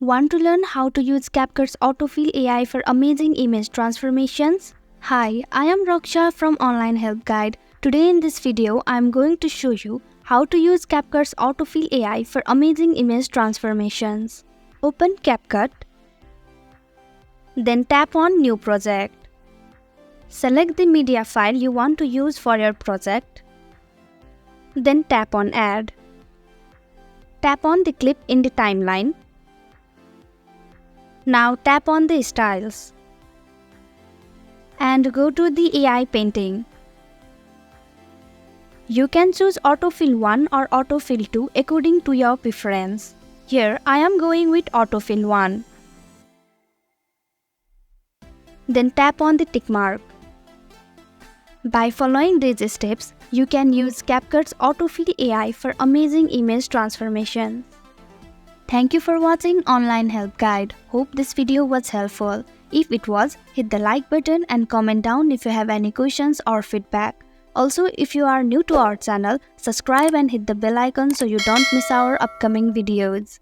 Want to learn how to use CapCut's Autofill AI for amazing image transformations? Hi, I am Raksha from Online Help Guide. Today in this video, I am going to show you how to use CapCut's Autofill AI for amazing image transformations. Open CapCut, then tap on New Project. Select the media file you want to use for your project, then tap on Add. Tap on the clip in the timeline. Now tap on the styles and go to the AI painting. You can choose Autofill 1 or Autofill 2 according to your preference. Here I am going with Autofill 1. Then tap on the tick mark. By following these steps, you can use CapCut's Autofill AI for amazing image transformation. Thank you for watching Online Help Guide. Hope this video was helpful. If it was, hit the like button and comment down if you have any questions or feedback. Also, if you are new to our channel, subscribe and hit the bell icon so you don't miss our upcoming videos.